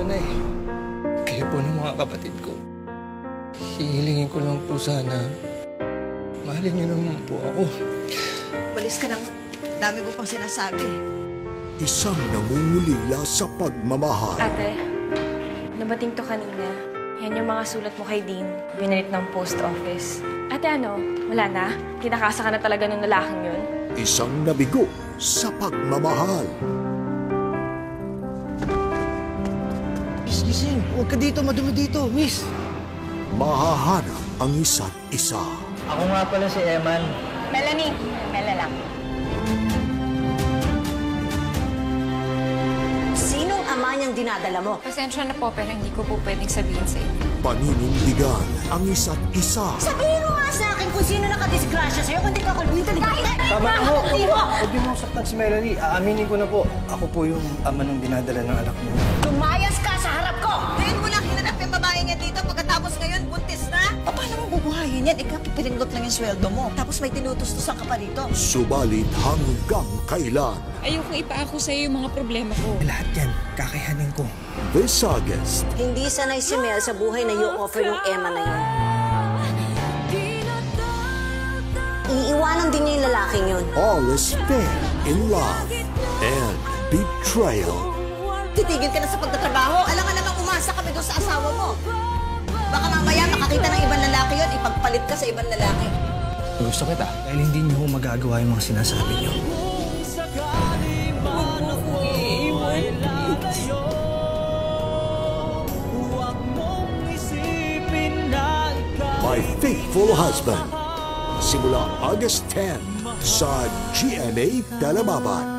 Nay. Kayo po ng mga kapatid ko. Hihilingin ko lang po sana. Mahalin niyo naman po ako. Walis ka nang dami mo pang sinasabi. Isang nangungulila sa pagmamahal. Ate, nabating to kanina. Yan yung mga sulat mo kay Dean. Binalit ng post office. Ate, ano? Wala na? Kinakasa ka na talaga ng lalaking yun? Isang nabigo sa pagmamahal. Miss, gising. Huwag ka dito, madumi dito, miss. Mahahanap ang isa't isa. Ako nga pala si Eman. Melanie, Mela lang. Sinong ama niyang dinadala mo? Pasensya na po, pero hindi ko po pwedeng sabihin sa inyo. Paninindigan ang isa't isa. Sabihin mo nga sa akin kung sino nakadisgrasya sa'yo, kundi kakalbuhin talaga. Tama na ho. Huwag niyo mong saktan si Melanie. Aaminin ko na po. Ako po yung ama ng dinadala ng anak niyo. Lumayas ka sa harap ko! Ngayon mo lang hinanap yung babae niya dito, pagkatapos ngayon, buntis na? Paano mo bubuhayin yan? Ikaw, pipiringot lang yung sweldo mo. Tapos may tinutustusan ka pa rito. Subalit hanggang kailan? Ayokong ipaako sa'yo yung mga problema ko. Lahat yan, kakayanin ko. This August, Hindi sanay si Mel sa buhay na i-offer ng Emma na yun. Iiwanan din niya yung lalaking yun. all is fair in love and betrayal. Titigil ka na sa pagtatrabaho. Alam nga namang umasa kami doon sa asawa mo. Baka mamaya makakita ng ibang lalaki yun, ipagpalit ka sa ibang lalaki. Gusto kita. Dahil hindi niyo ho magagawa yung mga sinasabi niyo. My Faithful Husband. Simula August 10 sa GMA Telebaba.